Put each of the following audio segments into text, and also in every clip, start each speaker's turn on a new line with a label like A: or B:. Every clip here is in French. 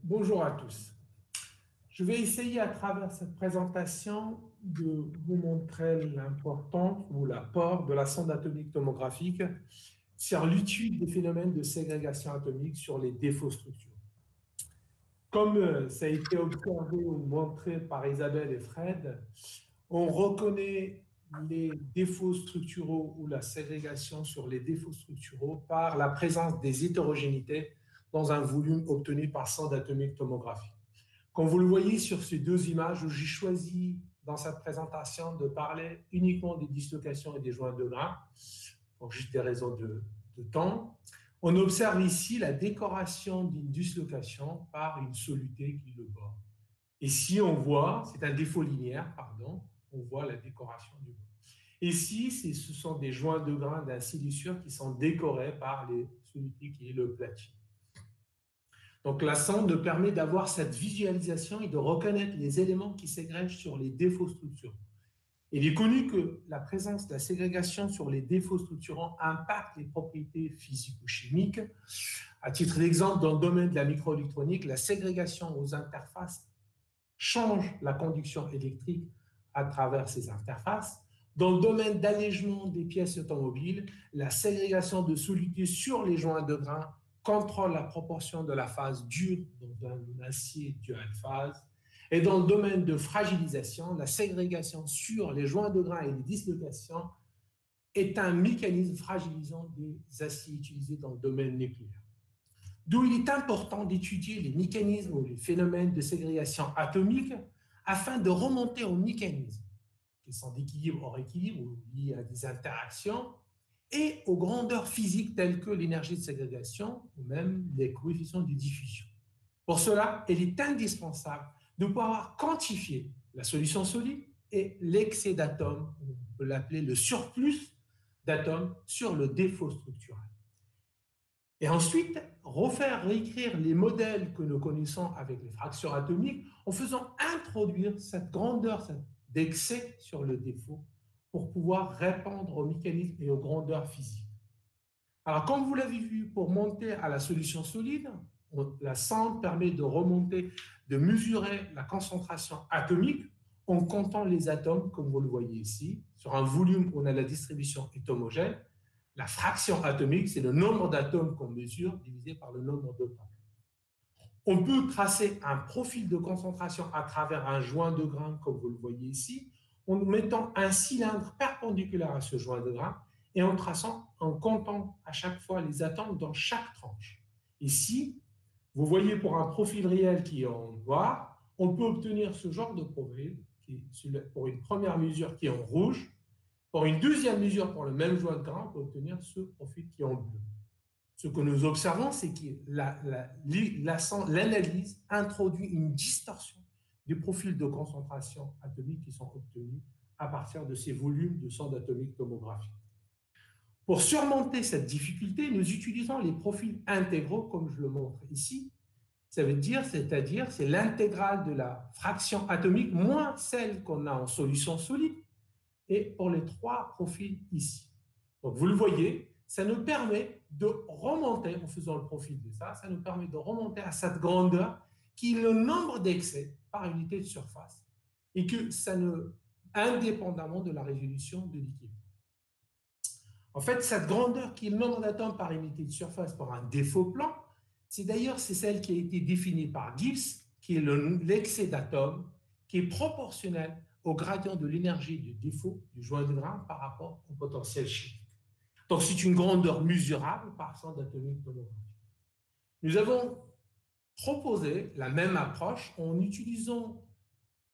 A: Bonjour à tous. Je vais essayer à travers cette présentation de vous montrer l'importance ou l'apport de la sonde atomique tomographique sur l'étude des phénomènes de ségrégation atomique sur les défauts structuraux. Comme ça a été observé ou montré par Isabelle et Fred, on reconnaît les défauts structuraux ou la ségrégation sur les défauts structuraux par la présence des hétérogénéités dans un volume obtenu par sonde atomique tomographique. Comme vous le voyez sur ces deux images, où j'ai choisi dans cette présentation de parler uniquement des dislocations et des joints de grains, pour juste des raisons de temps, on observe ici la décoration d'une dislocation par une soluté qui le borde. Ici, on voit, c'est un défaut linéaire, pardon, on voit la décoration du bord. Ici, ce sont des joints de grains d'un siliciure qui sont décorés par les solutés qui est le platine. Donc la sonde nous permet d'avoir cette visualisation et de reconnaître les éléments qui ségrègent sur les défauts structurants. Il est connu que la présence de la ségrégation sur les défauts structurants impacte les propriétés physico-chimiques. À titre d'exemple, dans le domaine de la microélectronique, la ségrégation aux interfaces change la conduction électrique à travers ces interfaces. Dans le domaine d'allègement des pièces automobiles, la ségrégation de solutés sur les joints de grains contrôle la proportion de la phase dure dans un acier dual phase. Et dans le domaine de fragilisation, la ségrégation sur les joints de grains et les dislocations est un mécanisme fragilisant des aciers utilisés dans le domaine nucléaire. D'où il est important d'étudier les mécanismes ou les phénomènes de ségrégation atomique afin de remonter aux mécanismes qui sont d'équilibre hors équilibre ou liés à des interactions et aux grandeurs physiques telles que l'énergie de ségrégation ou même les coefficients de diffusion. Pour cela, il est indispensable de pouvoir quantifier la solution solide et l'excès d'atomes, on peut l'appeler le surplus d'atomes sur le défaut structurel. Et ensuite, réécrire les modèles que nous connaissons avec les fractions atomiques en faisant introduire cette grandeur d'excès sur le défaut pour pouvoir répondre aux mécanismes et aux grandeurs physiques. Alors, comme vous l'avez vu, pour monter à la solution solide, la sonde permet de remonter, de mesurer la concentration atomique en comptant les atomes, comme vous le voyez ici. Sur un volume où on a la distribution est homogène, la fraction atomique, c'est le nombre d'atomes qu'on mesure divisé par le nombre de temps. On peut tracer un profil de concentration à travers un joint de grains, comme vous le voyez ici, en mettant un cylindre perpendiculaire à ce joint de grains et en comptant à chaque fois les atomes dans chaque tranche. Ici, vous voyez pour un profil réel qui est en noir, on peut obtenir ce genre de profil pour une première mesure qui est en rouge. Pour une deuxième mesure pour le même joint de grain, on peut obtenir ce profil qui est en bleu. Ce que nous observons, c'est que l'analyse introduit une distorsion des profils de concentration atomique qui sont obtenus à partir de ces volumes de sondes atomiques tomographiques. Pour surmonter cette difficulté, nous utilisons les profils intégraux, comme je le montre ici. Ça veut dire, c'est l'intégrale de la fraction atomique moins celle qu'on a en solution solide, et pour les trois profils ici. Donc, vous le voyez, ça nous permet de remonter, en faisant le profil de ça nous permet de remonter à cette grandeur qui est le nombre d'excès par unité de surface et que ça indépendamment de la résolution de l'équilibre. En fait, cette grandeur qui est le nombre d'atomes par unité de surface par un défaut plan, c'est celle qui a été définie par Gibbs, qui est l'excès d'atomes, qui est proportionnel au gradient de l'énergie de défaut du joint de grain par rapport au potentiel chimique. Donc, c'est une grandeur mesurable par sonde atomique tomographique. Nous avons proposé la même approche en utilisant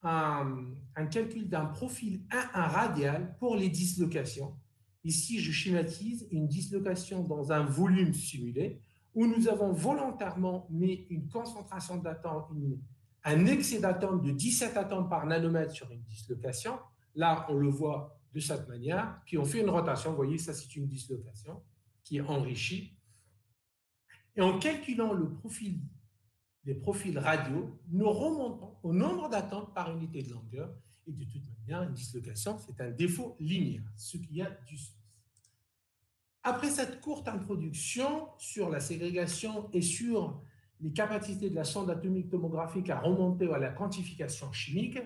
A: un calcul d'un profil 1,1 radial pour les dislocations. Ici, je schématise une dislocation dans un volume simulé où nous avons volontairement mis une concentration d'atomes, un excès d'atomes de 17 atomes par nanomètre sur une dislocation. Là, on le voit de cette manière. Puis on fait une rotation. Vous voyez, ça, c'est une dislocation qui est enrichie. Et en calculant les profils radiaux, nous remontons au nombre d'atomes par unité de longueur. Et de toute manière, une dislocation, c'est un défaut linéaire, ce qui a du sens. Après cette courte introduction sur la ségrégation et sur les capacités de la sonde atomique tomographique à remonter à la quantification chimique,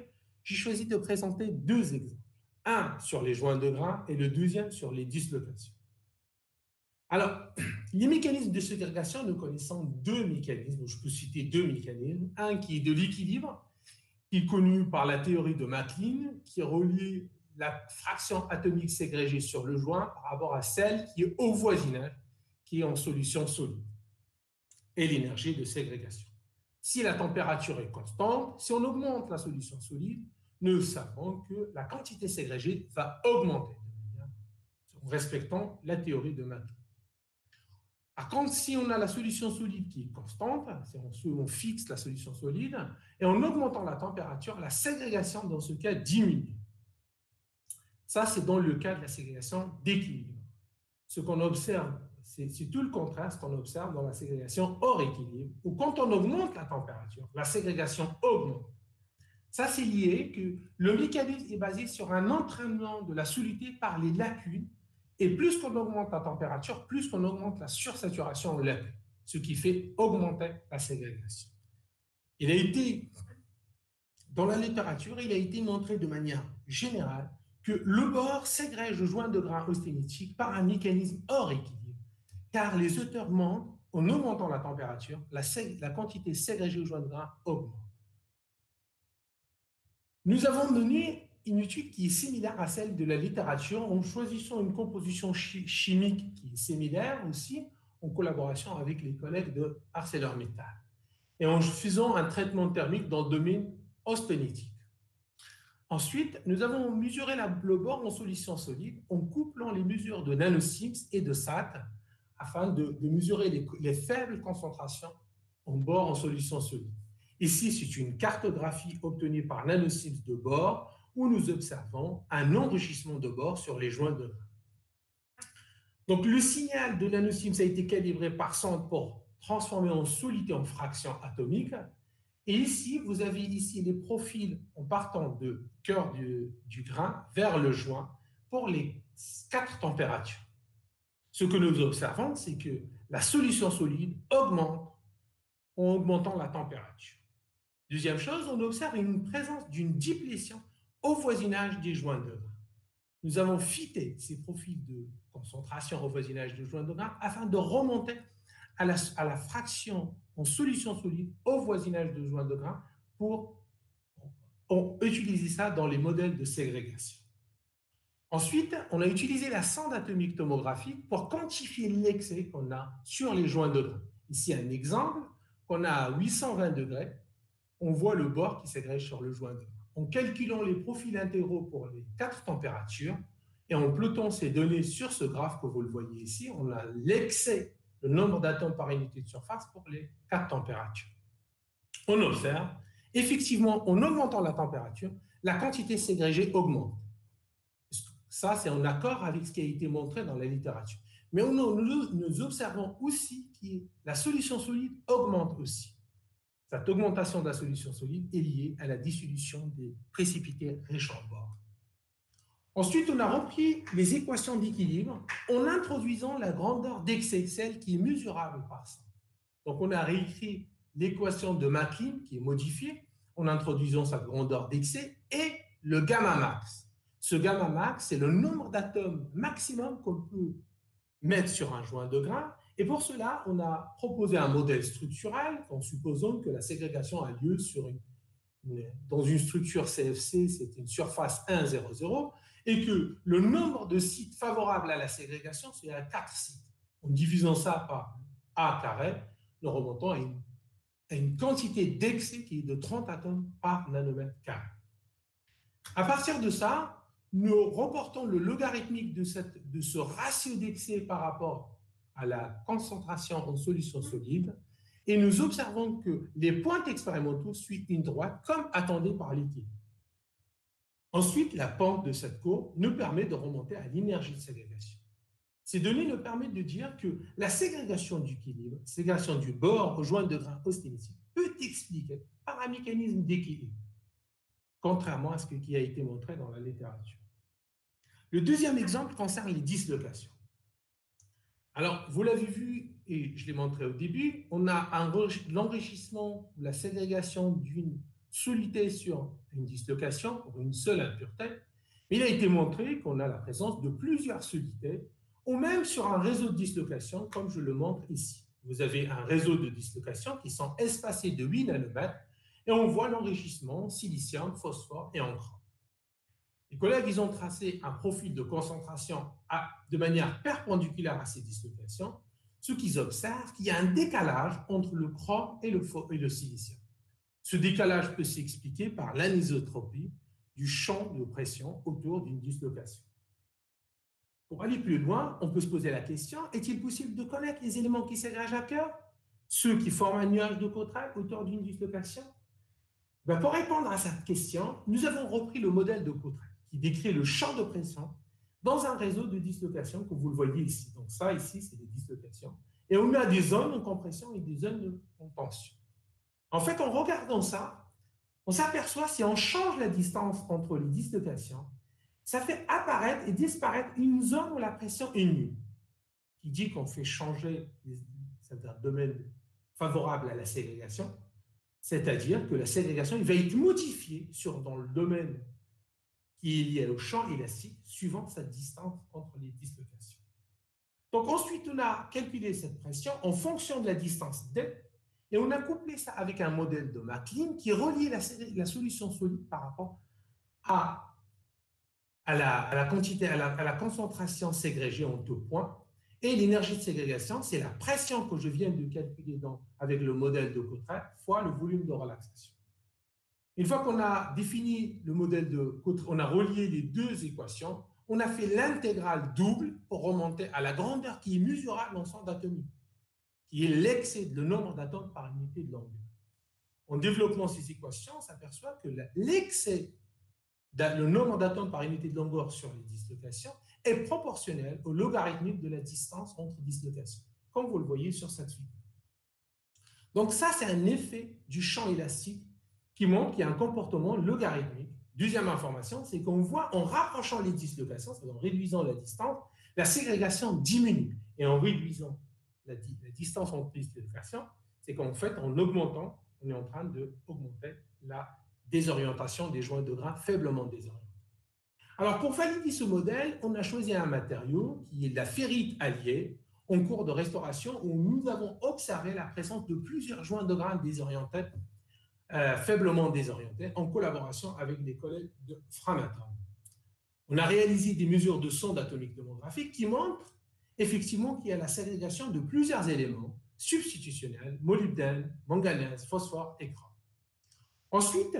A: j'ai choisi de présenter deux exemples. Un sur les joints de grains et le deuxième sur les dislocations. Alors, les mécanismes de ségrégation, nous connaissons deux mécanismes, je peux citer deux mécanismes. Un qui est de l'équilibre, qui est connu par la théorie de MacLean, qui relie la fraction atomique ségrégée sur le joint par rapport à celle qui est au voisinage, qui est en solution solide, et l'énergie de ségrégation. Si la température est constante, si on augmente la solution solide, nous savons que la quantité ségrégée va augmenter en respectant la théorie de MacLean. Par contre, si on a la solution solide qui est constante, si on fixe la solution solide, et en augmentant la température, la ségrégation dans ce cas diminue. Ça, c'est dans le cas de la ségrégation d'équilibre. Ce qu'on observe, c'est tout le contraire, ce qu'on observe dans la ségrégation hors équilibre, où quand on augmente la température, la ségrégation augmente. Ça, c'est lié que le mécanisme est basé sur un entraînement de la solidité par les lacunes. Et plus qu'on augmente la température, plus qu'on augmente la sursaturation en lacune, ce qui fait augmenter la ségrégation. Il a été, dans la littérature, il a été montré de manière générale que le bore ségrège le joint de grains austénitiques par un mécanisme hors équilibre, car les auteurs montrent, en augmentant la température, la quantité ségrégée au joint de grains augmente. Nous avons mené une étude qui est similaire à celle de la littérature en choisissant une composition chimique qui est similaire aussi en collaboration avec les collègues de ArcelorMittal et en faisant un traitement thermique dans le domaine austénitique. Ensuite, nous avons mesuré le bore en solution solide en couplant les mesures de nanosims et de SAT afin de mesurer les faibles concentrations en bore en solution solide. Ici, c'est une cartographie obtenue par nanosims de bore où nous observons un enrichissement de bore sur les joints de grains. Donc, le signal de nanosims a été calibré par sonde pour transformer en solidité en fraction atomique. Et ici, vous avez ici les profils en partant du cœur du grain vers le joint pour les 4 températures. Ce que nous observons, c'est que la solution solide augmente en augmentant la température. Deuxième chose, on observe une présence d'une déplétion au voisinage des joints de grains. Nous avons fité ces profils de concentration au voisinage des joints de grains afin de remonter à la fraction en solution solide au voisinage de joints de grains pour utiliser ça dans les modèles de ségrégation. Ensuite, on a utilisé la sonde atomique tomographique pour quantifier l'excès qu'on a sur les joints de grains. Ici, un exemple, qu'on a à 820 degrés, on voit le bore qui ségrège sur le joint de grain. En calculant les profils intégraux pour les 4 températures et en plotant ces données sur ce graphe que vous le voyez ici, on a l'excès, le nombre d'atomes par unité de surface pour les 4 températures. On observe, effectivement, en augmentant la température, la quantité ségrégée augmente. Ça, c'est en accord avec ce qui a été montré dans la littérature. Mais nous observons aussi que la solution solide augmente aussi. Cette augmentation de la solution solide est liée à la dissolution des précipités riches en bore. Ensuite, on a repris les équations d'équilibre en introduisant la grandeur d'excès, celle qui est mesurable par ça. Donc, on a réécrit l'équation de MacLean qui est modifiée en introduisant sa grandeur d'excès et le gamma max. Ce gamma max, c'est le nombre d'atomes maximum qu'on peut mettre sur un joint de grain. Et pour cela, on a proposé un modèle structural en supposant que la ségrégation a lieu dans une structure CFC, c'est une surface 1, 0, 0, et que le nombre de sites favorables à la ségrégation, c'est à 4 sites. En divisant ça par A carré, nous remontons à une quantité d'excès qui est de 30 atomes par nanomètre carré. À partir de ça, nous reportons le logarithmique de ce ratio d'excès par rapport à la concentration en solution solide et nous observons que les points expérimentaux suivent une droite comme attendu par l'équilibre. Ensuite, la pente de cette courbe nous permet de remonter à l'énergie de ségrégation. Ces données nous permettent de dire que la ségrégation d'équilibre, ségrégation du bord au joint de grain austénitique, peut expliquer par un mécanisme d'équilibre, contrairement à ce qui a été montré dans la littérature. Le deuxième exemple concerne les dislocations. Alors, vous l'avez vu, et je l'ai montré au début, on a l'enrichissement ou la ségrégation d'une solidité sur une dislocation pour une seule impureté. Il a été montré qu'on a la présence de plusieurs solidités, ou même sur un réseau de dislocation, comme je le montre ici. Vous avez un réseau de dislocation qui sont espacés de 8 nanomètres, et on voit l'enrichissement silicium, phosphore et encre. Les collègues, ils ont tracé un profil de concentration de manière perpendiculaire à ces dislocations, ce qu'ils observent, qu'il y a un décalage entre le chrome et le silicium. Ce décalage peut s'expliquer par l'anisotropie du champ de pression autour d'une dislocation. Pour aller plus loin, on peut se poser la question, est-il possible de connaître les éléments qui ségrègent à cœur, ceux qui forment un nuage de Cottrell autour d'une dislocation? Pour répondre à cette question, nous avons repris le modèle de Cottrell qui décrit le champ de pression dans un réseau de dislocation, comme vous le voyez ici. Donc ça, ici, c'est des dislocations. Et on a des zones en compression et des zones en tension. En fait, en regardant ça, on s'aperçoit si on change la distance entre les dislocations, ça fait apparaître et disparaître une zone où la pression est nulle, qui dit qu'on fait changer un domaine favorable à la ségrégation, c'est-à-dire que la ségrégation va être modifiée dans le domaine qui est lié au champ élastique suivant sa distance entre les dislocations. Donc ensuite, on a calculé cette pression en fonction de la distance D et on a couplé ça avec un modèle de MacLean qui reliait la solution solide par rapport à la quantité, à la concentration ségrégée en 2 points. Et l'énergie de ségrégation, c'est la pression que je viens de calculer avec le modèle de Cottrell fois le volume de relaxation. Une fois qu'on a défini le modèle de Cottrell, on a relié les deux équations, on a fait l'intégrale double pour remonter à la grandeur qui est mesurable en sonde atomique, qui est l'excès de nombre d'atomes par unité de longueur. En développant ces équations, on s'aperçoit que l'excès le nombre d'atomes par unité de longueur sur les dislocations est proportionnel au logarithmique de la distance entre dislocations, comme vous le voyez sur cette figure. Donc ça, c'est un effet du champ élastique qui montre qu'il y a un comportement logarithmique. Deuxième information, c'est qu'on voit en rapprochant les dislocations, c'est-à-dire en réduisant la distance, la ségrégation diminue. Et en réduisant la distance entre dislocations, c'est qu'en fait, en augmentant, on est en train d'augmenter la désorientation des joints de grains faiblement désorientés. Alors, pour valider ce modèle, on a choisi un matériau qui est de la ferrite alliée en cours de restauration où nous avons observé la présence de plusieurs joints de grains désorientés, faiblement désorientés, en collaboration avec des collègues de Framatome. On a réalisé des mesures de sonde atomique tomographique qui montrent effectivement qu'il y a la ségrégation de plusieurs éléments substitutionnels, molybdène, manganèse, phosphore et chrome. Ensuite,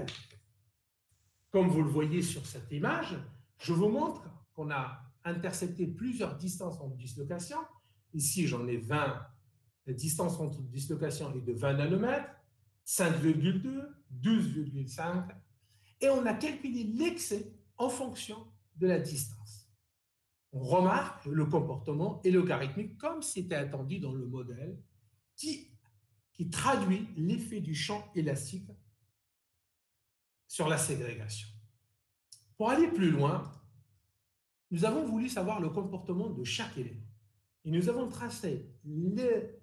A: comme vous le voyez sur cette image, je vous montre qu'on a intercepté plusieurs distances entre dislocations. Ici, j'en ai 20. La distance entre dislocations est de 20 nanomètres, 5,2, 12,5. Et on a calculé l'excès en fonction de la distance. On remarque le comportement et logarithmique comme c'était attendu dans le modèle qui traduit l'effet du champ élastique sur la ségrégation. Pour aller plus loin, nous avons voulu savoir le comportement de chaque élément. Et nous avons tracé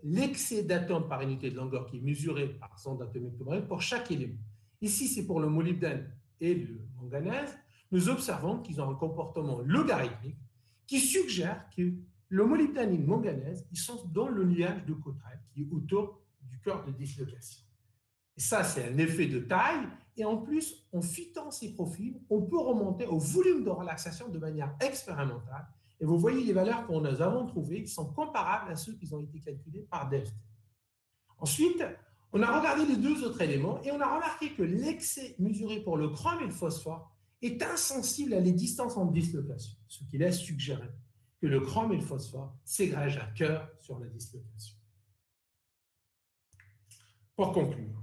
A: l'excès d'atomes par unité de longueur qui est mesuré par sonde atomique tomographique pour chaque élément. Ici, c'est pour le molybdène et le manganèse. Nous observons qu'ils ont un comportement logarithmique qui suggère que le molybdène et le manganèse, ils sont dans le nuage de Cottrell qui est autour du cœur de dislocation. Et ça, c'est un effet de taille. Et en plus, en fitant ces profils, on peut remonter au volume de relaxation de manière expérimentale. Et vous voyez les valeurs que nous avons trouvées qui sont comparables à ceux qui ont été calculés par DEFT. Ensuite, on a regardé les deux autres éléments et on a remarqué que l'excès mesuré pour le chrome et le phosphore est insensible à les distances en dislocation, ce qui laisse suggérer que le chrome et le phosphore ségrègent à cœur sur la dislocation. Pour conclure,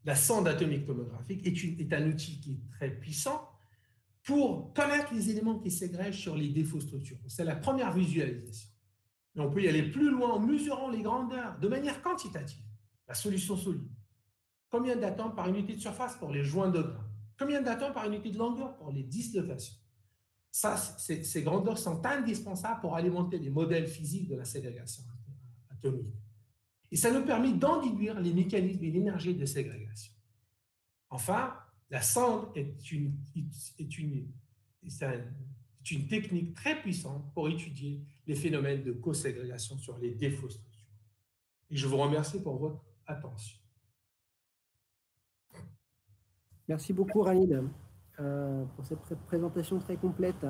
A: la sonde atomique tomographique est un outil qui est très puissant pour connaître les éléments qui ségrègent sur les défauts structuraux. C'est la première visualisation. Mais on peut y aller plus loin en mesurant les grandeurs de manière quantitative. La solution solide. Combien d'atomes par unité de surface pour les joints de grains? Combien d'atomes par unité de longueur pour les dislocations? Ça, ces grandeurs sont indispensables pour alimenter les modèles physiques de la ségrégation atomique. Et ça nous permet d'en déduire les mécanismes et l'énergie de ségrégation. Enfin, la sonde est une technique très puissante pour étudier les phénomènes de co-ségrégation sur les défauts structurels. Et je vous remercie pour votre attention.
B: Merci beaucoup, Khalid, pour cette présentation très complète.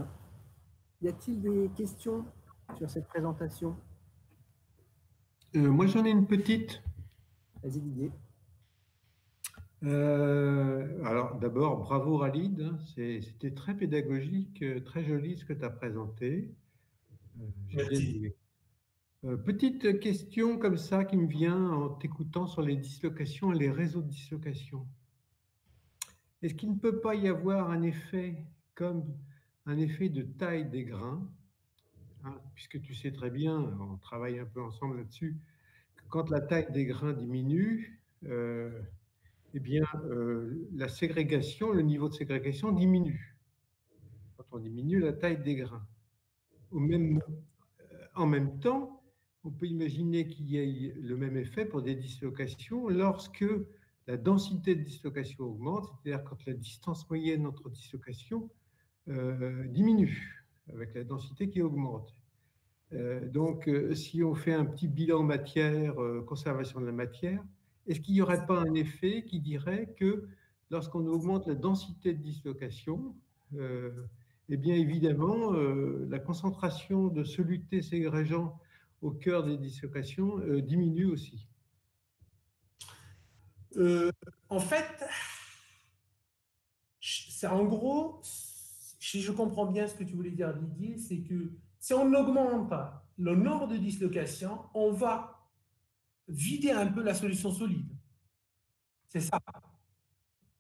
B: Y a-t-il des questions sur cette présentation?
C: Moi, j'en ai une petite.
B: Vas-y, Didier.
C: Alors, d'abord, bravo, Khalid. C'était très pédagogique, très joli ce que tu as présenté. J'ai bien aimé. Petite question comme ça qui me vient en t'écoutant sur les dislocations et les réseaux de dislocation. Est-ce qu'il ne peut pas y avoir un effet comme un effet de taille des grains, hein, puisque tu sais très bien, on travaille un peu ensemble là-dessus, que quand la taille des grains diminue, eh bien, la ségrégation, le niveau de ségrégation diminue. Quand on diminue la taille des grains. En même temps, on peut imaginer qu'il y ait le même effet pour des dislocations lorsque la densité de dislocation augmente, c'est-à-dire quand la distance moyenne entre dislocations diminue, avec la densité qui augmente. Donc, si on fait un petit bilan matière, conservation de la matière, est-ce qu'il n'y aurait pas un effet qui dirait que lorsqu'on augmente la densité de dislocation, eh bien évidemment, la concentration de soluté ségrégeant au cœur des dislocations diminue aussi?
A: En fait, c'est en gros, si je comprends bien ce que tu voulais dire, Didier, c'est que si on augmente le nombre de dislocations, on va vider un peu la solution solide. C'est ça.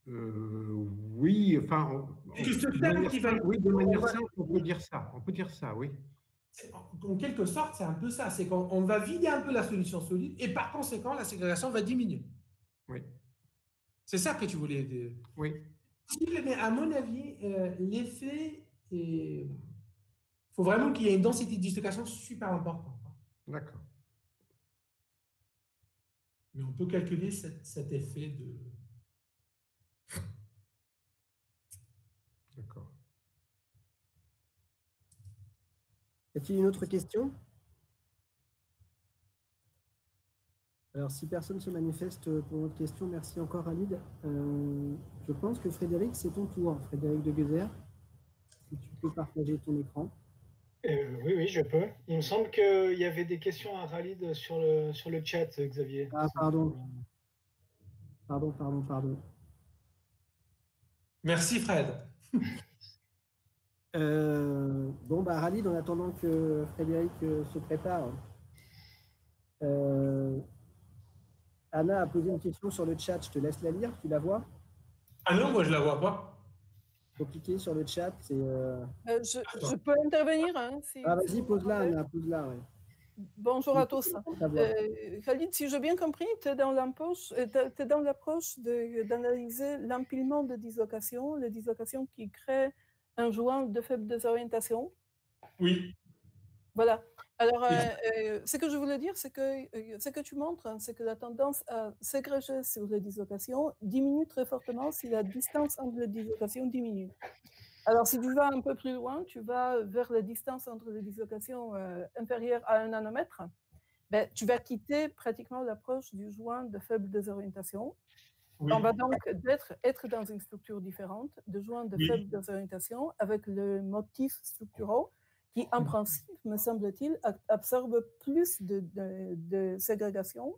C: Oui, enfin, de manière simple, on peut dire ça. On peut dire ça, oui.
A: En quelque sorte, c'est un peu ça. C'est qu'on va vider un peu la solution solide et par conséquent, la ségrégation va diminuer.
C: Oui.
A: C'est ça que tu voulais dire.
C: Oui.
A: Mais à mon avis, l'effet est... Il faut vraiment qu'il y ait une densité de dislocation super importante.
C: D'accord.
A: Mais on peut calculer cet effet de...
C: D'accord.
B: Y a-t-il une autre question? Alors, si personne se manifeste pour votre question, merci encore, Khalid. Je pense que Frédéric, c'est ton tour. Frédéric de Guezer, si tu peux partager ton écran.
D: Oui, je peux. Il me semble qu'il y avait des questions à Khalid sur le chat, Xavier.
B: Ah, pardon. Pardon.
A: Merci, Fred.
B: Bon, Khalid, en attendant que Frédéric se prépare, Anna a posé une question sur le chat. Je te laisse la lire. Tu la vois?
A: Ah non, moi, je ne la vois pas.
B: Il faut cliquer sur le chat.
E: Je peux intervenir hein,
B: vas-y, pose-la, Anna, pose-la. Ouais.
E: Bonjour à tous. Khalid, si j'ai bien compris, tu es dans l'approche d'analyser l'empilement de dislocations, les dislocations qui créent un joint de faible désorientation.
A: Oui.
E: Voilà. Alors, ce que je voulais dire, c'est que ce que tu montres, c'est que la tendance à ségréger sur les dislocations diminue très fortement si la distance entre les dislocations diminue. Alors, si tu vas un peu plus loin, tu vas vers la distance entre les dislocations inférieures à 1 nanomètre, ben, tu vas quitter pratiquement l'approche du joint de faible désorientation. Oui. On va donc être dans une structure différente, de joint de faible désorientation, avec le motif structuraux qui, en principe, me semble-t-il, absorbe plus de ségrégation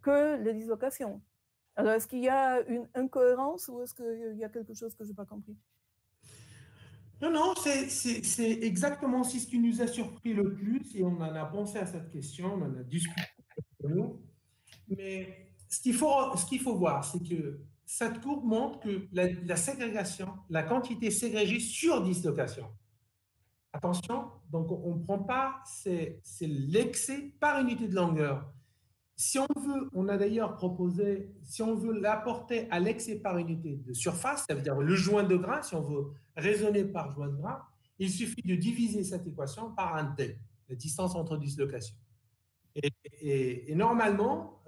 E: que les dislocations. Alors, est-ce qu'il y a une incohérence ou est-ce qu'il y a quelque chose que je n'ai pas compris?
A: Non, c'est exactement ce qui nous a surpris le plus et on en a pensé à cette question, on en a discuté avec nous. Mais ce qu'il faut voir, c'est que cette courbe montre que la ségrégation, la quantité ségrégée sur dislocation. Attention, donc on ne prend pas, c'est l'excès par unité de longueur. Si on veut, on a d'ailleurs proposé, si on veut l'apporter à l'excès par unité de surface, ça veut dire le joint de grain, si on veut raisonner par joint de grain, Il suffit de diviser cette équation par un T, la distance entre dislocations. Et normalement,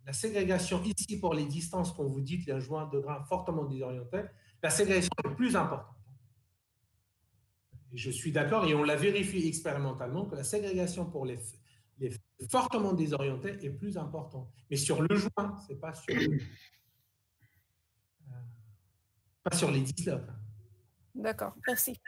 A: la ségrégation ici pour les distances qu'on vous dit, les joints de grains fortement désorientés, la ségrégation est plus importante. Et je suis d'accord, et on l'a vérifié expérimentalement, que la ségrégation pour les fortement désorientés est plus importante. Mais sur le joint, ce n'est pas sur les dislocs.
E: D'accord, merci.